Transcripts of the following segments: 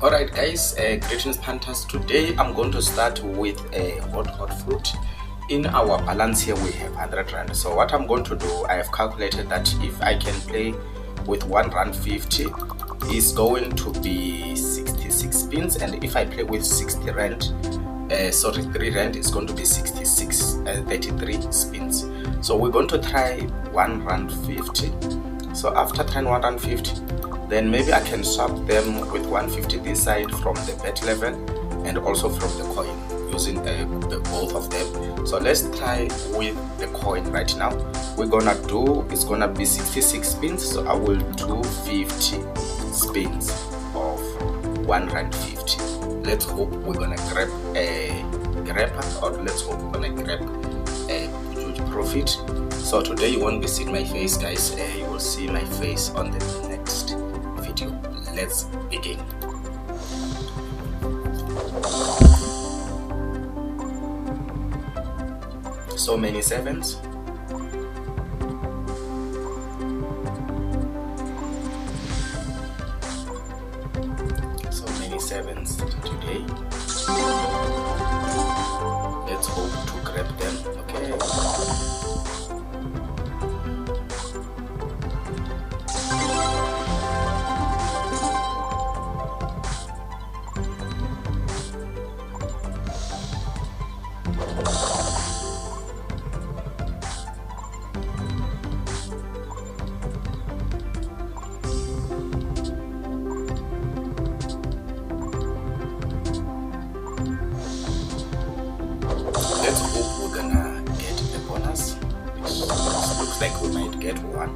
Alright guys, greetings Panthers. Today I'm going to start with a hot fruit. In our balance here we have 100 rand. So what I'm going to do, I have calculated that if I can play with 1 rand 50 is going to be 66 spins, and if I play with 60 rand, 3 rand is going to be 33 spins. So we're going to try 1 rand 50. So after trying 1 rand 50, then maybe I can swap them with 150 this side from the bet level and also from the coin, using both of them. So let's try with the coin right now. We're gonna do, it's gonna be 66 spins, so I will do 50 spins of 1 rand 50. Let's hope we're gonna grab a grabber, or let's hope we're gonna grab a huge profit. So today you won't be seeing my face, guys. You will see my face on the next video. Let's begin. So many sevens. So many sevens today. Let's hope to grab them. Okay. Let's hope we're gonna get a bonus. It looks like we might get one.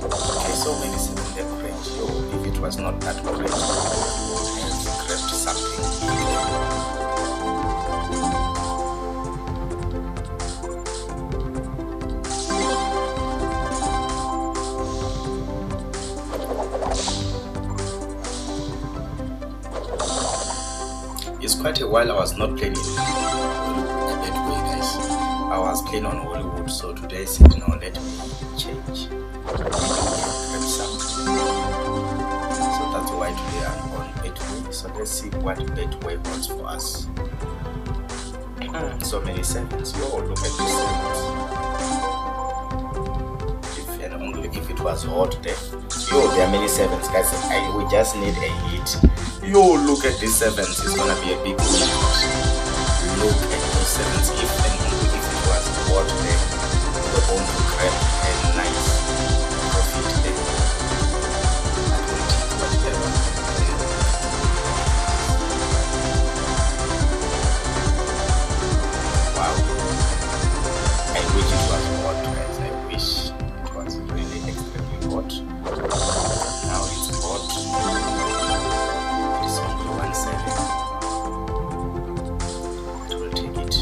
Okay, so many seven the orange. Yo, if it was not that orange, I have grabbed something. It's quite a while I was not playing in Betway, guys. I was playing on Hollywood, so today I said, no, let me change. Grab some. So that's why today I'm on Betway. So let's see what Betway wants for us. So many sevens. Yo, look at these sevens. If it was hot there. Yo, there are many sevens, guys. We just need a hit. Yo, look at these sevens. It's gonna be a big win. Look at those sevens. If it was hot there, we're going to grab a nice profit there. That will take whatever. Wow. I wish it was hot, guys. I wish it was really extremely hot. Now it's hot. It's only 1.7. It will take it.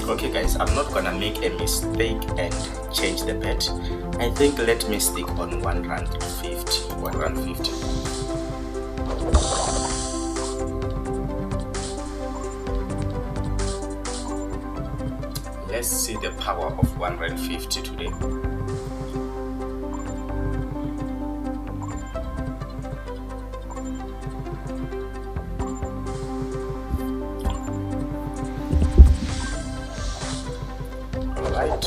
Okay, guys, I'm not gonna make a mistake and change the bet. I think let me stick on 1 rand 50. 1 rand 50. Let's see the power of 1 rand 50 today. Alright.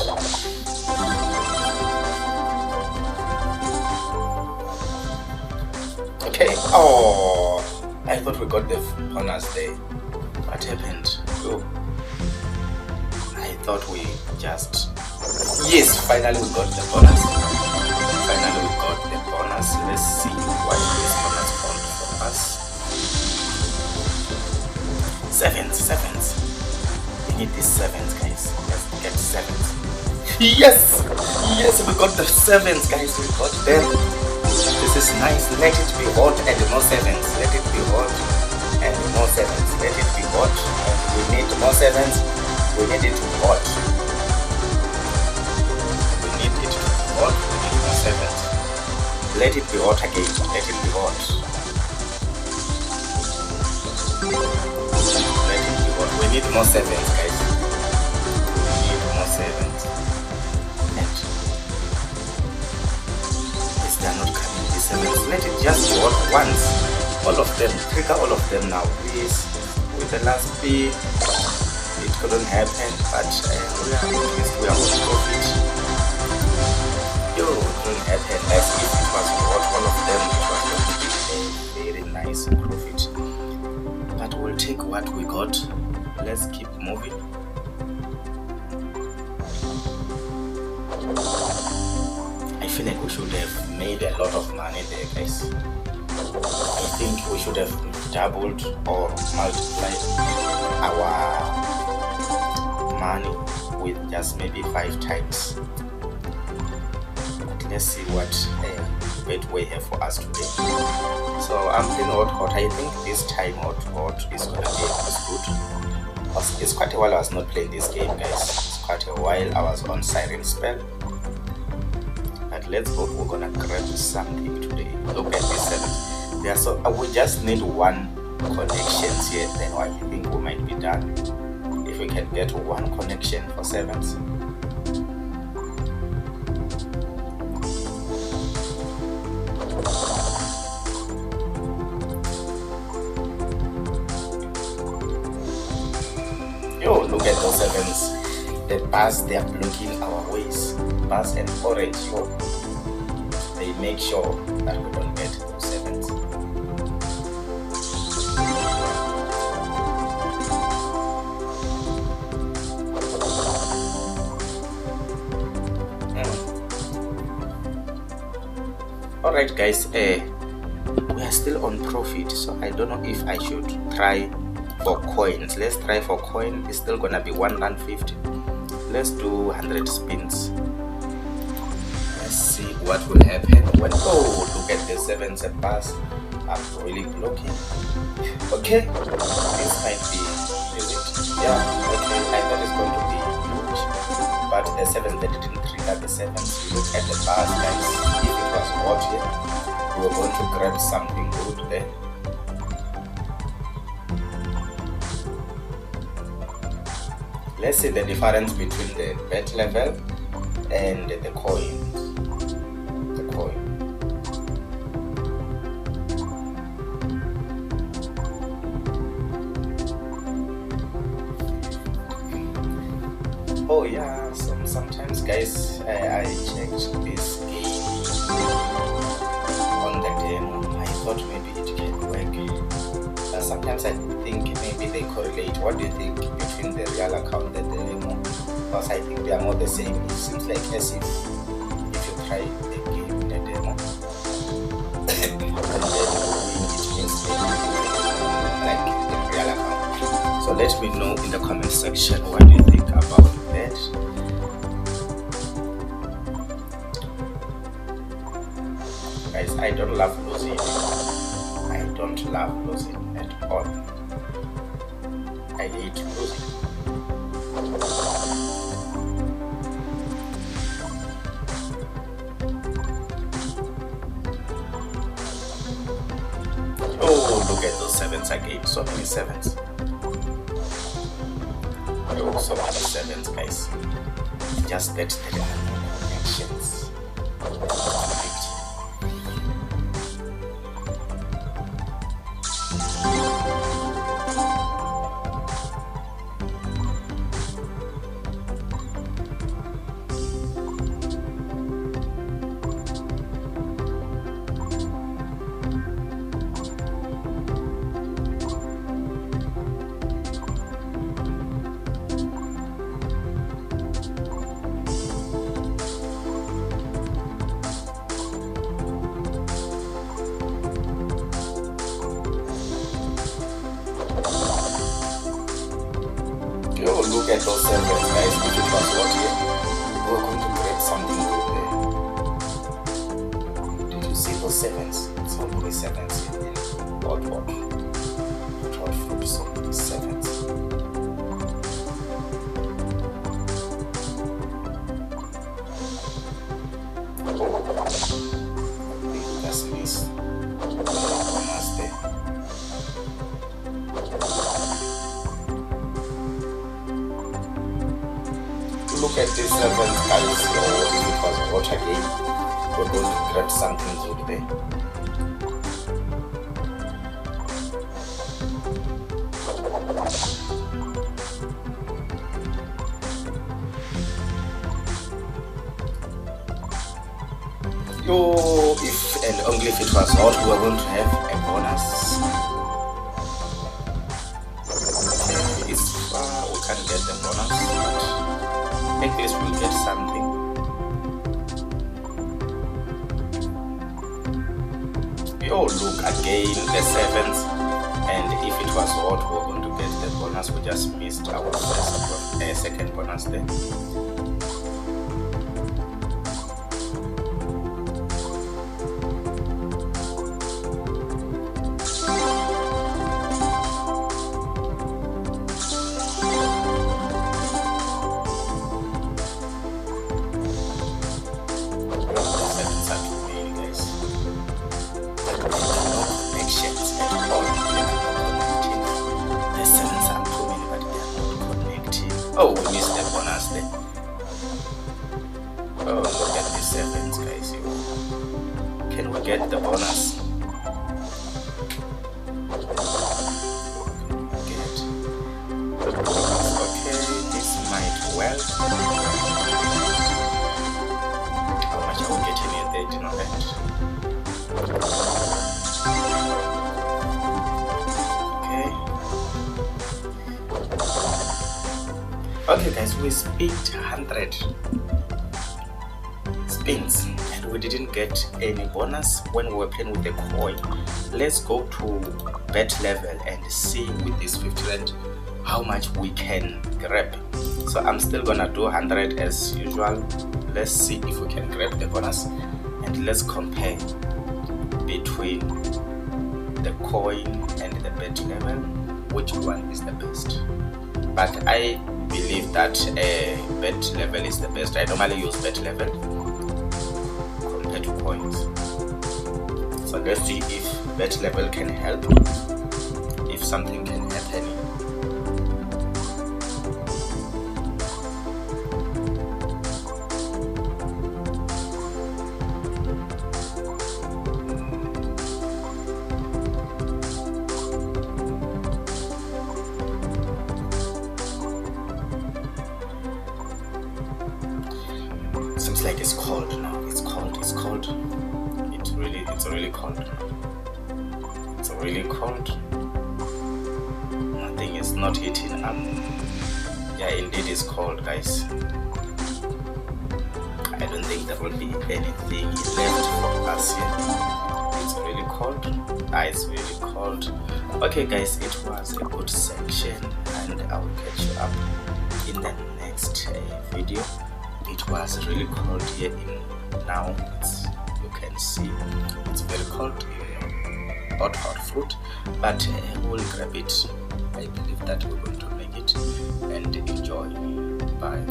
Okay. Oh, I thought we got the bonus there. What happened? Oh. I thought we just... Yes, finally we got the bonus. Finally we got the bonus. Let's see what this bonus found for us. Sevens. We need these sevens, guys. Let's get sevens. Yes, we got the sevens, guys. We got them. This is nice. Let it be hot and more sevens. Let it be hot and more sevens. Let it be hot and we need more sevens. We need it to be hot. We need it to be hot. We need more Let it be hot again. Let it be hot. Let it be hot. We need more sevens, guys. We need more sevens. And yes, they are not coming. The sevens. Let it just be hot once. All of them. Trigger all of them now, please. With the last P, it couldn't happen, but we are on profit. Yo, it couldn't happen. As if it was hot, all of them. It was going to be a very nice profit. But we'll take what we got. Let's keep moving. I feel like we should have made a lot of money there, guys. I think we should have doubled or multiplied our money with just maybe 5 times. But let's see what Betway have for us today. So I'm playing hot. I think this time hot is gonna be as good. It's quite a while I was not playing this game, guys. It's quite a while I was on Siren Spell. But let's hope we're gonna grab something today. Look at this 7. Yeah, so we just need 1 connection here, then I think we might be done. If we can get 1 connection for 7s. Yo, look at those 7s. The bars, they are blocking our ways. Bars and orange, yo. They make sure that we don't get those 7s. Alright guys, we are still on profit, so I don't know if I should try for coins. Let's try for coin. It's still gonna be 1 rand 50. Let's do 100 spins. Let's see what will happen when, oh, look at the 7s and bars. I'm really blocking. Okay, this might be, is it? Yeah, okay, I thought it's going to be huge, but the 7s, they didn't trigger the 7s. Look at the bars, guys. If it was hot here, we were going to grab something good there. Let's see the difference between the bet level and the coin. The coin. Oh yeah, sometimes guys, I checked this game on the demo. I thought maybe it can work. Sometimes I think maybe they correlate. What do you think between the real account and the demo? Because I think they are more the same. It seems like as if you try the game in the demo and then you win, it means like the real account. So let me know in the comment section what you think about that. Guys, I don't love losing. I don't love losing at all. I hate losing. Oh, look at those 7s again. So many 7s. Oh, so many 7s, guys. Just that there are no connections. Yo, look at those 7s, guys. If it was hot here, we're going to grab something good there. Did you see those 7s? So many 7s in hot fruit, so many 7s. Oh, miss bonus there. Look at this 7 guys. So if it was water game, we're going to grab something good there. If and only if it was hot, we are going to have a bonus. It's far, we can't get the bonus, but at least we'll get something. Look again, the 7s, and if it was hot, we were going to get the bonus. We just missed our second bonus there. Oh, we missed the bonus there. Oh, look at these 7s, guys. Can we get the bonus? Okay, this might well. How much are we getting here? They did not end. Okay guys, we spent 100 spins and we didn't get any bonus when we were playing with the coin. Let's go to bet level and see with this 50 rand how much we can grab. So I'm still gonna do 100 as usual. Let's see if we can grab the bonus and let's compare between the coin and the bet level, which one is the best. But I believe that bet level is the best. I normally use bet level compared to coins. So let's see if bet level can help, if something can happen. Seems like it's cold now. It's cold. It's really cold. It's really cold. Nothing is not heating up. Yeah, indeed it's cold, guys. I don't think there will be anything left for us here. It's really cold. It's really cold. Okay guys, it was a good section and I'll catch you up in the next video. It was really cold here now. You can see it's very cold, hot fruit, but we'll grab it. I believe that we're going to make it and enjoy. Bye.